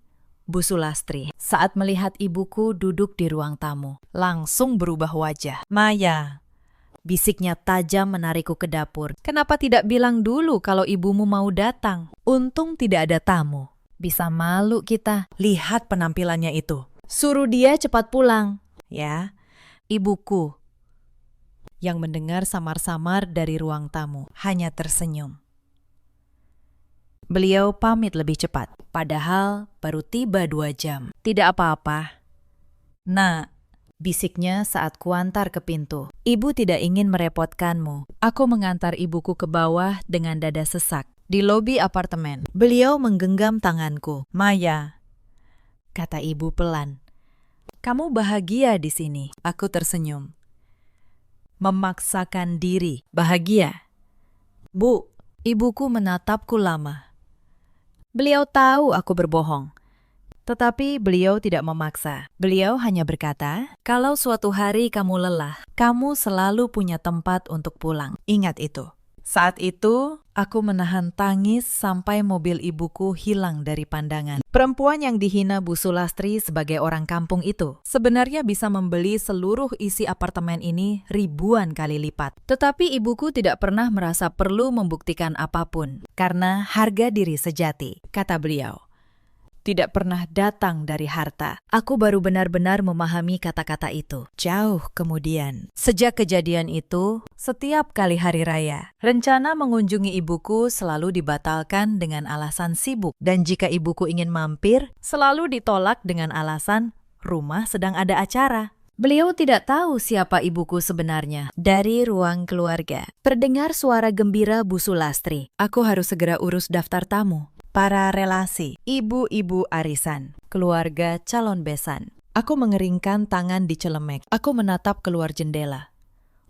Bu Sulastri, saat melihat ibuku duduk di ruang tamu, langsung berubah wajah. Maya, bisiknya tajam menarikku ke dapur. Kenapa tidak bilang dulu kalau ibumu mau datang? Untung tidak ada tamu. Bisa malu kita. Lihat penampilannya itu. Suruh dia cepat pulang. Ya, ibuku yang mendengar samar-samar dari ruang tamu, hanya tersenyum. Beliau pamit lebih cepat, padahal baru tiba 2 jam. Tidak apa-apa. Nak, bisiknya saat kuantar ke pintu. Ibu tidak ingin merepotkanmu. Aku mengantar ibuku ke bawah dengan dada sesak. Di lobi apartemen, beliau menggenggam tanganku. Maya, kata ibu pelan. Kamu bahagia di sini. Aku tersenyum. Memaksakan diri. Bahagia? Bu, ibuku menatapku lama. Beliau tahu aku berbohong. Tetapi beliau tidak memaksa. Beliau hanya berkata, kalau suatu hari kamu lelah, kamu selalu punya tempat untuk pulang. Ingat itu. Saat itu, aku menahan tangis sampai mobil ibuku hilang dari pandangan. Perempuan yang dihina Bu Sulastri sebagai orang kampung itu sebenarnya bisa membeli seluruh isi apartemen ini ribuan kali lipat. Tetapi ibuku tidak pernah merasa perlu membuktikan apapun karena harga diri sejati, kata beliau. tidak pernah datang dari harta. Aku baru benar-benar memahami kata-kata itu jauh kemudian. Sejak kejadian itu, setiap kali hari raya, rencana mengunjungi ibuku selalu dibatalkan dengan alasan sibuk. Dan jika ibuku ingin mampir, selalu ditolak dengan alasan rumah sedang ada acara. Beliau tidak tahu siapa ibuku sebenarnya. Dari ruang keluarga, terdengar suara gembira Bu Sulastri. Aku harus segera urus daftar tamu. Para relasi, ibu-ibu arisan, keluarga calon besan. Aku mengeringkan tangan di celemek. Aku menatap keluar jendela.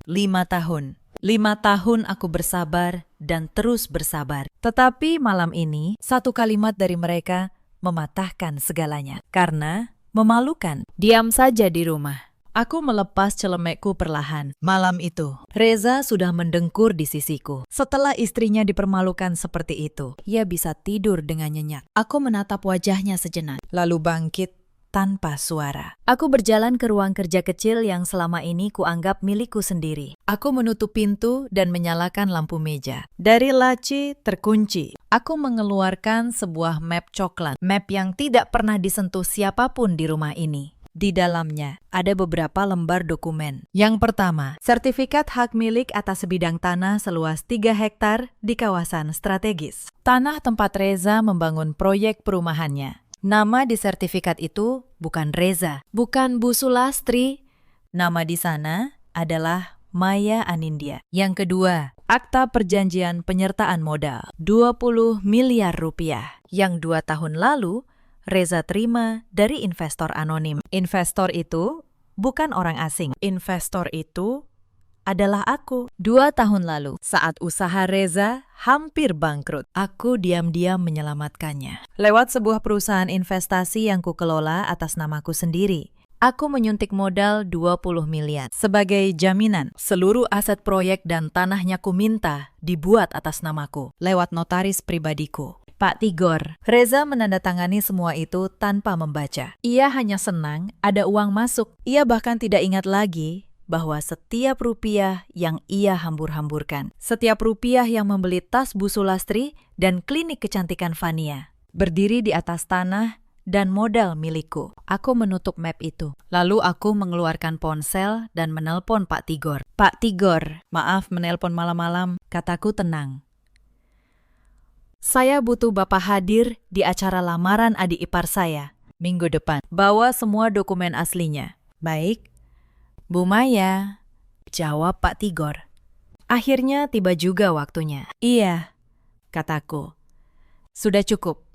5 tahun. 5 tahun aku bersabar dan terus bersabar. Tetapi malam ini, satu kalimat dari mereka mematahkan segalanya. Karena memalukan. Diam saja di rumah. Aku melepas celemekku perlahan. Malam itu, Reza sudah mendengkur di sisiku. Setelah istrinya dipermalukan seperti itu, ia bisa tidur dengan nyenyak. Aku menatap wajahnya sejenak, lalu bangkit tanpa suara. Aku berjalan ke ruang kerja kecil yang selama ini kuanggap milikku sendiri. Aku menutup pintu dan menyalakan lampu meja. Dari laci terkunci. Aku mengeluarkan sebuah map coklat. Map yang tidak pernah disentuh siapapun di rumah ini. Di dalamnya ada beberapa lembar dokumen. Yang pertama, sertifikat hak milik atas sebidang tanah seluas 3 hektar di kawasan strategis. Tanah tempat Reza membangun proyek perumahannya. Nama di sertifikat itu bukan Reza, bukan Bu Sulastri. Nama di sana adalah Maya Anindya. Yang kedua, akta perjanjian penyertaan modal 20 miliar rupiah yang 2 tahun lalu Reza terima dari investor anonim. Investor itu bukan orang asing. Investor itu adalah aku. 2 tahun lalu, saat usaha Reza hampir bangkrut, aku diam-diam menyelamatkannya. Lewat sebuah perusahaan investasi yang kukelola atas namaku sendiri. Aku menyuntik modal 20 miliar. Sebagai jaminan, seluruh aset proyek dan tanahnya ku minta dibuat atas namaku, lewat notaris pribadiku. Pak Tigor. Reza menandatangani semua itu tanpa membaca. Ia hanya senang ada uang masuk. Ia bahkan tidak ingat lagi bahwa setiap rupiah yang ia hambur-hamburkan, setiap rupiah yang membeli tas Bu Sulastri dan klinik kecantikan Fania, berdiri di atas tanah dan modal milikku. Aku menutup map itu. Lalu aku mengeluarkan ponsel dan menelpon Pak Tigor. Pak Tigor, maaf menelpon malam-malam, kataku tenang. Saya butuh Bapak hadir di acara lamaran adik ipar saya minggu depan. Bawa semua dokumen aslinya. Baik. Bu Maya, jawab Pak Tigor. Akhirnya tiba juga waktunya. Iya, kataku. Sudah cukup.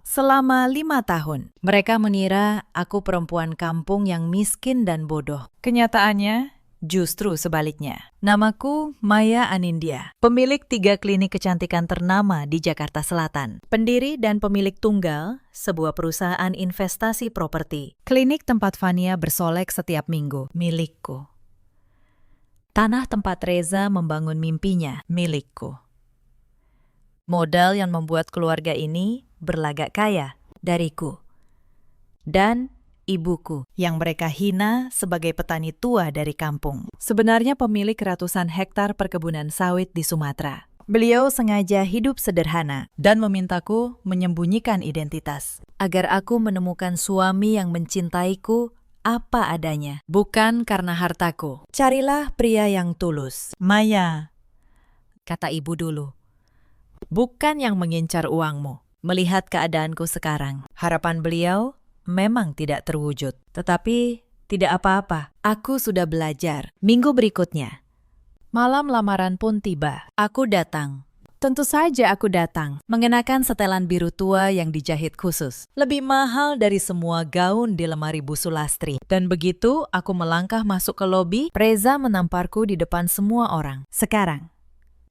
Selama 5 tahun, mereka mengira aku perempuan kampung yang miskin dan bodoh. Kenyataannya, justru sebaliknya. Namaku Maya Anindya, pemilik 3 klinik kecantikan ternama di Jakarta Selatan. Pendiri dan pemilik tunggal sebuah perusahaan investasi properti. Klinik tempat Fania bersolek setiap minggu, milikku. Tanah tempat Reza membangun mimpinya, milikku. Modal yang membuat keluarga ini berlagak kaya, dariku. Dan ibuku yang mereka hina sebagai petani tua dari kampung. Sebenarnya pemilik ratusan hektar perkebunan sawit di Sumatera. Beliau sengaja hidup sederhana dan memintaku menyembunyikan identitas agar aku menemukan suami yang mencintaiku apa adanya, bukan karena hartaku. Carilah pria yang tulus. Maya, kata ibu dulu, bukan yang mengincar uangmu. Melihat keadaanku sekarang, harapan beliau memang tidak terwujud. Tetapi tidak apa-apa, aku sudah belajar. Minggu berikutnya, malam lamaran pun tiba. Aku datang. Tentu saja aku datang, mengenakan setelan biru tua yang dijahit khusus. Lebih mahal dari semua gaun di lemari Bu Sulastri. Dan begitu aku melangkah masuk ke lobi, Reza menamparku di depan semua orang. Sekarang,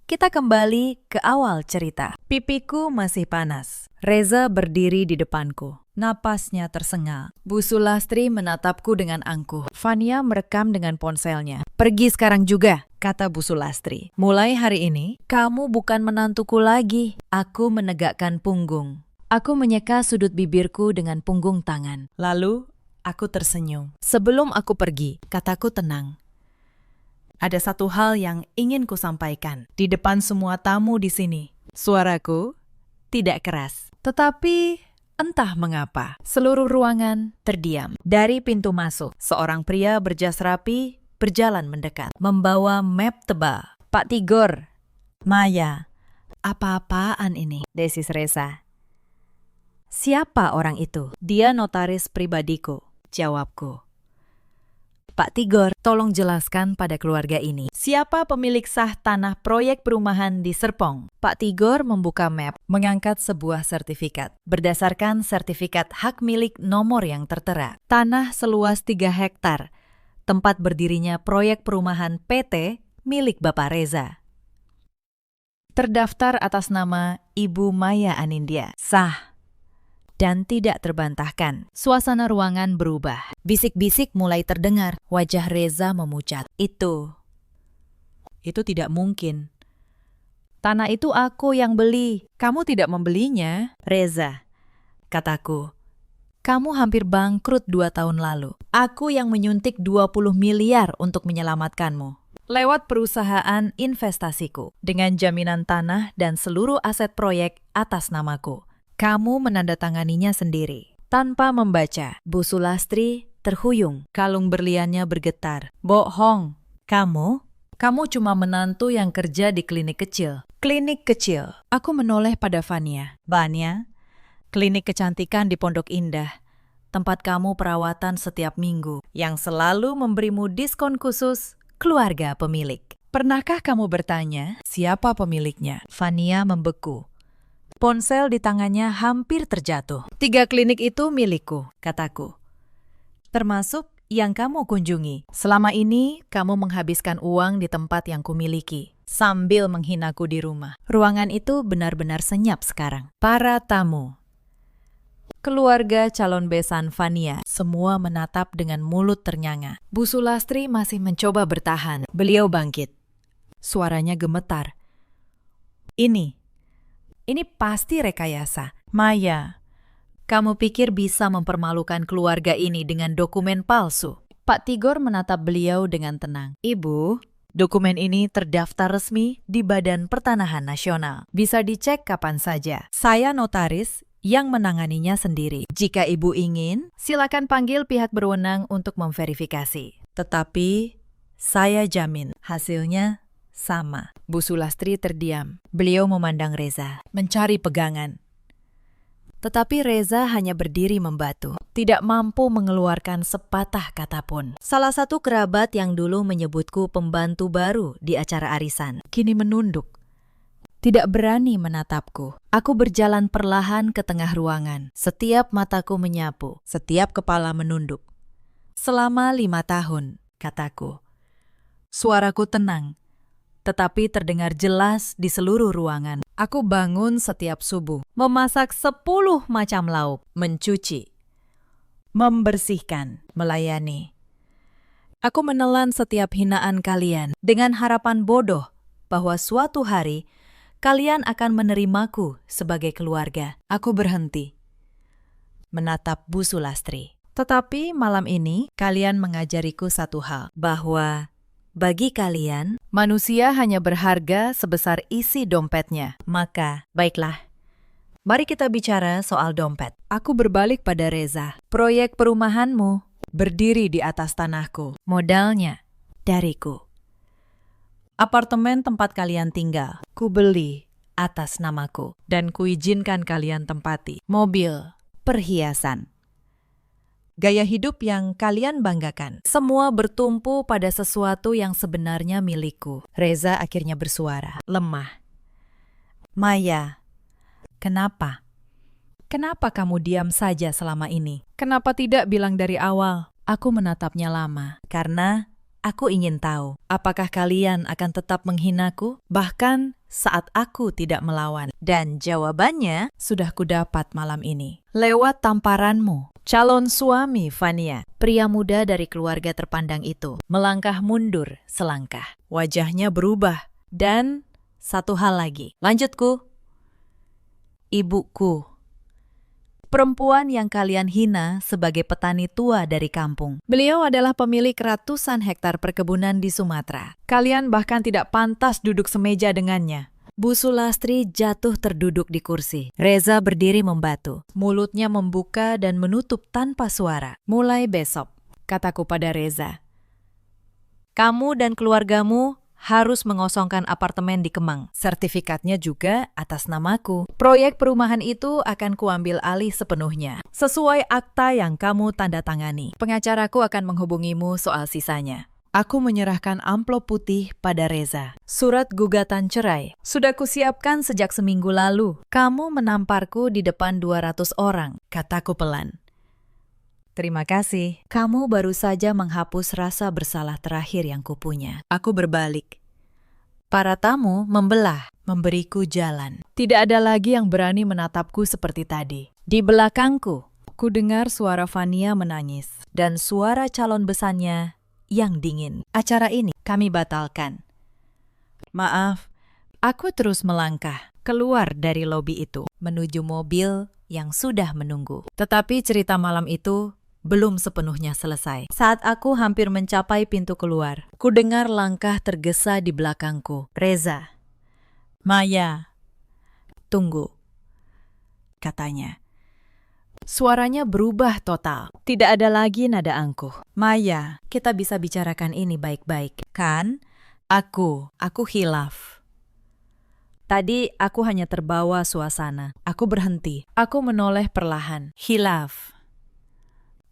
kita kembali ke awal cerita. Pipiku masih panas. Reza berdiri di depanku. Napasnya tersengal. Bu Sulastri menatapku dengan angkuh. Fania merekam dengan ponselnya. Pergi sekarang juga, kata Bu Sulastri. Mulai hari ini, kamu bukan menantuku lagi. Aku menegakkan punggung. Aku menyeka sudut bibirku dengan punggung tangan. Lalu, aku tersenyum. Sebelum aku pergi, kataku tenang. Ada satu hal yang ingin kusampaikan di depan semua tamu di sini. Suaraku tidak keras, tetapi Entah mengapa, seluruh ruangan terdiam. Dari pintu masuk, seorang pria berjas rapi berjalan mendekat, membawa map tebal. Pak Tigor, Maya, apa-apaan ini? Desis Reza. Siapa orang itu? Dia notaris pribadiku, jawabku. Pak Tigor, tolong jelaskan pada keluarga ini, siapa pemilik sah tanah proyek perumahan di Serpong? Pak Tigor membuka map, mengangkat sebuah sertifikat. Berdasarkan sertifikat hak milik nomor yang tertera, tanah seluas 3 hektar, tempat berdirinya proyek perumahan PT milik Bapak Reza. Terdaftar atas nama Ibu Maya Anindya. Sah dan tidak terbantahkan. Suasana ruangan berubah. Bisik-bisik mulai terdengar. Wajah Reza memucat. Itu tidak mungkin. Tanah itu aku yang beli. Kamu tidak membelinya, Reza, kataku. Kamu hampir bangkrut 2 tahun lalu. Aku yang menyuntik 20 miliar untuk menyelamatkanmu. Lewat perusahaan investasiku. Dengan jaminan tanah dan seluruh aset proyek atas namaku. Kamu menandatanganinya sendiri. Tanpa membaca, Bu Sulastri terhuyung. Kalung berliannya bergetar. Bohong. Kamu cuma menantu yang kerja di klinik kecil. Klinik kecil. Aku menoleh pada Vania. Vania, klinik kecantikan di Pondok Indah. Tempat kamu perawatan setiap minggu. Yang selalu memberimu diskon khusus keluarga pemilik. Pernahkah kamu bertanya siapa pemiliknya? Vania membeku. Ponsel di tangannya hampir terjatuh. 3 klinik itu milikku, kataku. Termasuk yang kamu kunjungi. Selama ini, kamu menghabiskan uang di tempat yang kumiliki. Sambil menghinaku di rumah. Ruangan itu benar-benar senyap sekarang. Para tamu. Keluarga calon besan Vania. Semua menatap dengan mulut ternyanga. Bu Sulastri masih mencoba bertahan. Beliau bangkit. Suaranya gemetar. Ini pasti rekayasa. Maya, kamu pikir bisa mempermalukan keluarga ini dengan dokumen palsu? Pak Tigor menatap beliau dengan tenang. Ibu, dokumen ini terdaftar resmi di Badan Pertanahan Nasional. Bisa dicek kapan saja. Saya notaris yang menanganinya sendiri. Jika ibu ingin, silakan panggil pihak berwenang untuk memverifikasi. Tetapi, saya jamin hasilnya sama. Bu Sulastri terdiam. Beliau memandang Reza, mencari pegangan. Tetapi Reza hanya berdiri membatu, tidak mampu mengeluarkan sepatah kata pun. Salah satu kerabat yang dulu menyebutku pembantu baru di acara arisan, kini menunduk. Tidak berani menatapku. Aku berjalan perlahan ke tengah ruangan. Setiap mataku menyapu, setiap kepala menunduk. Selama 5 tahun, kataku. Suaraku tenang. Tetapi terdengar jelas di seluruh ruangan. Aku bangun setiap subuh, memasak 10 macam lauk, mencuci, membersihkan, melayani. Aku menelan setiap hinaan kalian dengan harapan bodoh bahwa suatu hari kalian akan menerimaku sebagai keluarga. Aku berhenti, menatap Bu Sulastri. Tetapi malam ini kalian mengajariku satu hal, bahwa bagi kalian, manusia hanya berharga sebesar isi dompetnya. Maka, baiklah. Mari kita bicara soal dompet. Aku berbalik pada Reza. Proyek perumahanmu berdiri di atas tanahku. Modalnya dariku. Apartemen tempat kalian tinggal, ku beli atas namaku. Dan kuizinkan kalian tempati. Mobil, perhiasan. Gaya hidup yang kalian banggakan. Semua bertumpu pada sesuatu yang sebenarnya milikku. Reza akhirnya bersuara, lemah. Maya, kenapa? Kenapa kamu diam saja selama ini? Kenapa tidak bilang dari awal? Aku menatapnya lama, karena aku ingin tahu, apakah kalian akan tetap menghinaku? Bahkan saat aku tidak melawan. Dan jawabannya sudah kudapat malam ini. Lewat tamparanmu. Calon suami Vania, pria muda dari keluarga terpandang itu, melangkah mundur selangkah. Wajahnya berubah. Dan satu hal lagi. Lanjutku. Ibuku. Perempuan yang kalian hina sebagai petani tua dari kampung. Beliau adalah pemilik ratusan hektar perkebunan di Sumatera. Kalian bahkan tidak pantas duduk semeja dengannya. Bu Sulastri jatuh terduduk di kursi. Reza berdiri membantu. Mulutnya membuka dan menutup tanpa suara. Mulai besok, kataku pada Reza, kamu dan keluargamu harus mengosongkan apartemen di Kemang. Sertifikatnya juga atas namaku. Proyek perumahan itu akan kuambil alih sepenuhnya, sesuai akta yang kamu tanda tangani. Pengacaraku akan menghubungimu soal sisanya. Aku menyerahkan amplop putih pada Reza. Surat gugatan cerai sudah kusiapkan sejak seminggu lalu. Kamu menamparku di depan 200 orang, kataku pelan. Terima kasih. Kamu baru saja menghapus rasa bersalah terakhir yang kupunya. Aku berbalik. Para tamu membelah, memberiku jalan. Tidak ada lagi yang berani menatapku seperti tadi. Di belakangku, ku dengar suara Fania menangis dan suara calon besannya yang dingin. Acara ini kami batalkan. Maaf, aku terus melangkah keluar dari lobi itu menuju mobil yang sudah menunggu. Tetapi cerita malam itu belum sepenuhnya selesai. Saat aku hampir mencapai pintu keluar, ku dengar langkah tergesa di belakangku. Reza. Maya. Tunggu, katanya. Suaranya berubah total. Tidak ada lagi nada angkuh. Maya, kita bisa bicarakan ini baik-baik. Kan? Aku hilaf. Tadi aku hanya terbawa suasana. Aku berhenti. Aku menoleh perlahan. Hilaf.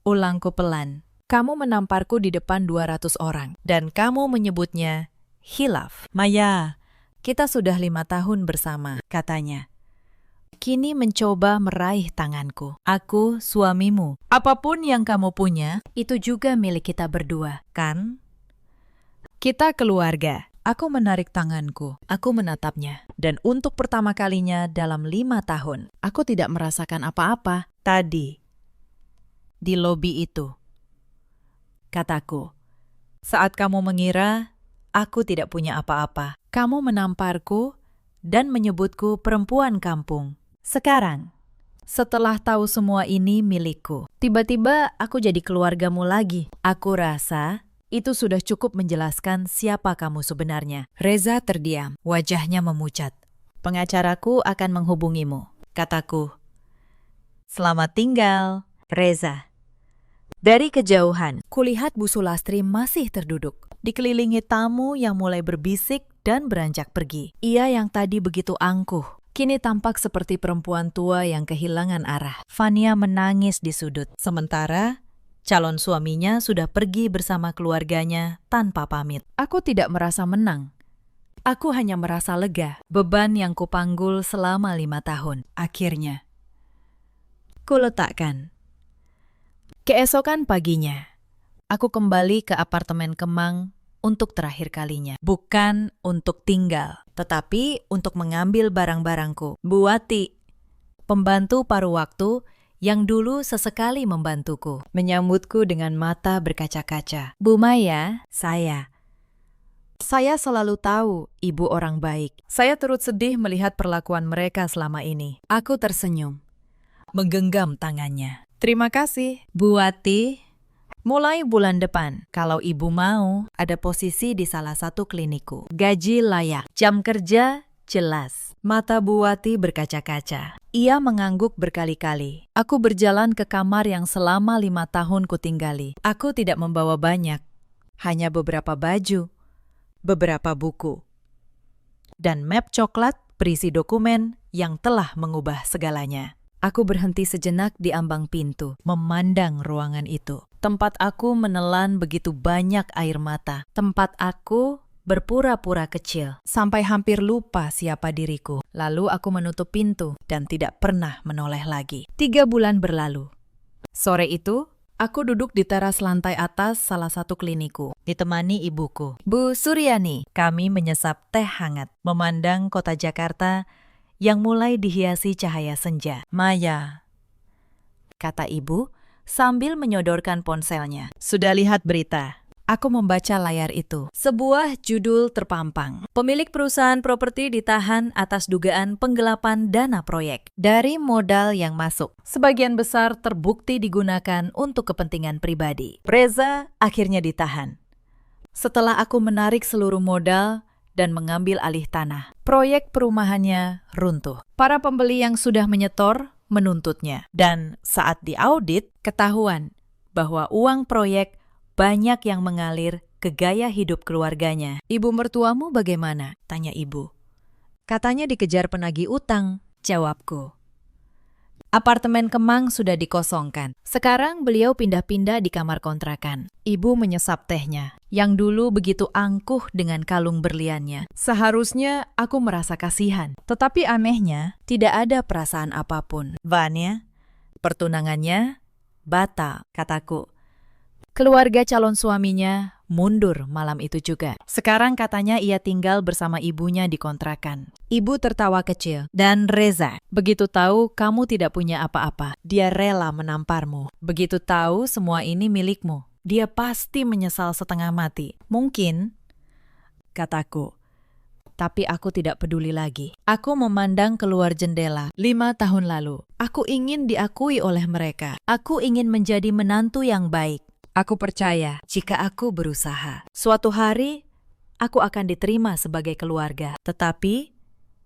Ulangku pelan. Kamu menamparku di depan 200 orang. Dan kamu menyebutnya hilaf. Maya, kita sudah 5 tahun bersama, katanya. Kini mencoba meraih tanganku. Aku suamimu. Apapun yang kamu punya, itu juga milik kita berdua, kan? Kita keluarga. Aku menarik tanganku. Aku menatapnya. Dan untuk pertama kalinya dalam 5 tahun, aku tidak merasakan apa-apa. Tadi, di lobi itu, kataku, saat kamu mengira aku tidak punya apa-apa, kamu menamparku dan menyebutku perempuan kampung. Sekarang, setelah tahu semua ini milikku, tiba-tiba aku jadi keluargamu lagi. Aku rasa itu sudah cukup menjelaskan siapa kamu sebenarnya. Reza terdiam, wajahnya memucat. Pengacaraku akan menghubungimu, kataku. Selamat tinggal, Reza. Dari kejauhan, kulihat Bu Sulastri masih terduduk, dikelilingi tamu yang mulai berbisik dan beranjak pergi. Ia yang tadi begitu angkuh, kini tampak seperti perempuan tua yang kehilangan arah. Fania menangis di sudut, sementara calon suaminya sudah pergi bersama keluarganya tanpa pamit. Aku tidak merasa menang. Aku hanya merasa lega. Beban yang kupanggul selama 5 tahun. Akhirnya, kuletakkan. Keesokan paginya, aku kembali ke apartemen Kemang untuk terakhir kalinya. Bukan untuk tinggal, tetapi untuk mengambil barang-barangku. Bu Wati, pembantu paruh waktu yang dulu sesekali membantuku, menyambutku dengan mata berkaca-kaca. Bu Maya, saya selalu tahu ibu orang baik. Saya turut sedih melihat perlakuan mereka selama ini. Aku tersenyum, menggenggam tangannya. Terima kasih, Bu Wati. Mulai bulan depan, kalau ibu mau, ada posisi di salah satu klinikku. Gaji layak, jam kerja jelas. Mata Bu Wati berkaca-kaca. Ia mengangguk berkali-kali. Aku berjalan ke kamar yang selama 5 tahun kutinggali. Aku tidak membawa banyak, hanya beberapa baju, beberapa buku, dan map coklat berisi dokumen yang telah mengubah segalanya. Aku berhenti sejenak di ambang pintu, memandang ruangan itu. Tempat aku menelan begitu banyak air mata. Tempat aku berpura-pura kecil, sampai hampir lupa siapa diriku. Lalu aku menutup pintu dan tidak pernah menoleh lagi. 3 bulan berlalu. Sore itu, aku duduk di teras lantai atas salah satu klinikku, ditemani ibuku, Bu Suryani. Kami menyesap teh hangat, memandang kota Jakarta yang mulai dihiasi cahaya senja. Maya, kata ibu sambil menyodorkan ponselnya. Sudah lihat berita? Aku membaca layar itu. Sebuah judul terpampang. Pemilik perusahaan properti ditahan atas dugaan penggelapan dana proyek. Dari modal yang masuk, sebagian besar terbukti digunakan untuk kepentingan pribadi. Reza akhirnya ditahan. Setelah aku menarik seluruh modal dan mengambil alih tanah. Proyek perumahannya runtuh. Para pembeli yang sudah menyetor menuntutnya. Dan saat diaudit, ketahuan bahwa uang proyek banyak yang mengalir ke gaya hidup keluarganya. "Ibu mertuamu bagaimana?" tanya ibu. "Katanya dikejar penagih utang," jawabku. Apartemen Kemang sudah dikosongkan. Sekarang beliau pindah-pindah di kamar kontrakan. Ibu menyesap tehnya, yang dulu begitu angkuh dengan kalung berliannya. Seharusnya aku merasa kasihan, tetapi anehnya tidak ada perasaan apapun. "Vanya, pertunangannya batal," kataku. Keluarga calon suaminya mundur malam itu juga. Sekarang katanya ia tinggal bersama ibunya di kontrakan. Ibu tertawa kecil. "Dan Reza, begitu tahu kamu tidak punya apa-apa, dia rela menamparmu. Begitu tahu semua ini milikmu, dia pasti menyesal setengah mati. Mungkin," kataku. Tapi aku tidak peduli lagi. Aku memandang keluar jendela. 5 tahun lalu, aku ingin diakui oleh mereka. Aku ingin menjadi menantu yang baik. Aku percaya jika aku berusaha, suatu hari aku akan diterima sebagai keluarga. Tetapi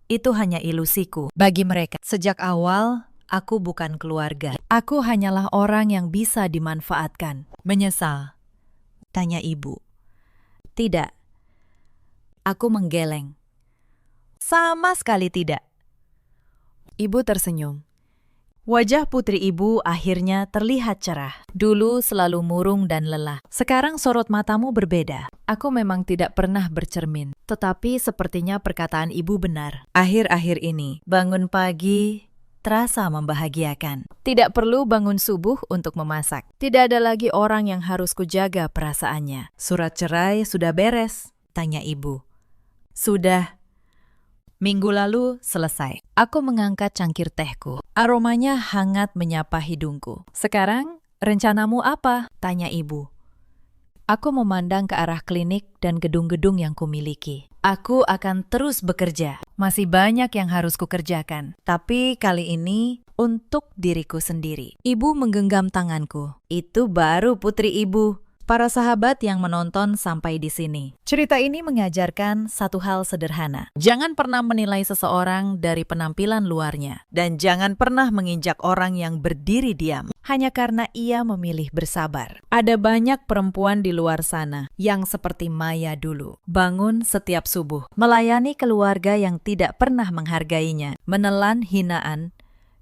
itu hanya ilusiku bagi mereka. Sejak awal, aku bukan keluarga. Aku hanyalah orang yang bisa dimanfaatkan. "Menyesal?" tanya ibu. "Tidak." Aku menggeleng. "Sama sekali tidak." Ibu tersenyum. Wajah putri ibu akhirnya terlihat cerah. Dulu selalu murung dan lelah. Sekarang sorot matamu berbeda. Aku memang tidak pernah bercermin. Tetapi sepertinya perkataan ibu benar. Akhir-akhir ini, bangun pagi terasa membahagiakan. Tidak perlu bangun subuh untuk memasak. Tidak ada lagi orang yang harus kujaga perasaannya. "Surat cerai sudah beres?" tanya ibu. "Sudah. Minggu lalu selesai." Aku mengangkat cangkir tehku. Aromanya hangat menyapa hidungku. "Sekarang, rencanamu apa?" tanya ibu. Aku memandang ke arah klinik dan gedung-gedung yang kumiliki. Aku akan terus bekerja. Masih banyak yang harus kukerjakan. Tapi kali ini untuk diriku sendiri. Ibu menggenggam tanganku. Itu baru putri ibu. Para sahabat yang menonton sampai di sini. Cerita ini mengajarkan satu hal sederhana. Jangan pernah menilai seseorang dari penampilan luarnya. Dan jangan pernah menginjak orang yang berdiri diam hanya karena ia memilih bersabar. Ada banyak perempuan di luar sana yang seperti Maya dulu. Bangun setiap subuh, melayani keluarga yang tidak pernah menghargainya, menelan hinaan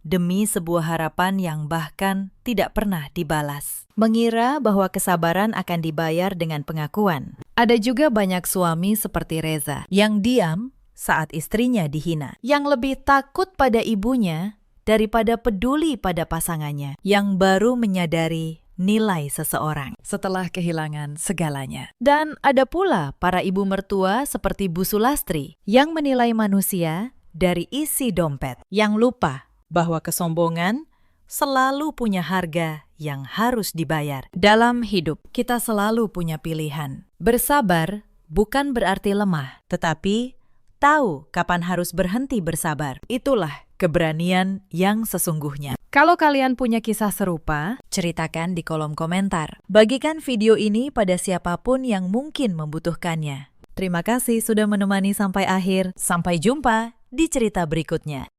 demi sebuah harapan yang bahkan tidak pernah dibalas. Mengira bahwa kesabaran akan dibayar dengan pengakuan. Ada juga banyak suami seperti Reza yang diam saat istrinya dihina, yang lebih takut pada ibunya daripada peduli pada pasangannya, yang baru menyadari nilai seseorang setelah kehilangan segalanya. Dan ada pula para ibu mertua seperti Bu Sulastri yang menilai manusia dari isi dompet, yang lupa bahwa kesombongan selalu punya harga yang harus dibayar. Dalam hidup, kita selalu punya pilihan. Bersabar bukan berarti lemah, tetapi tahu kapan harus berhenti bersabar. Itulah keberanian yang sesungguhnya. Kalau kalian punya kisah serupa, ceritakan di kolom komentar. Bagikan video ini pada siapapun yang mungkin membutuhkannya. Terima kasih sudah menemani sampai akhir. Sampai jumpa di cerita berikutnya.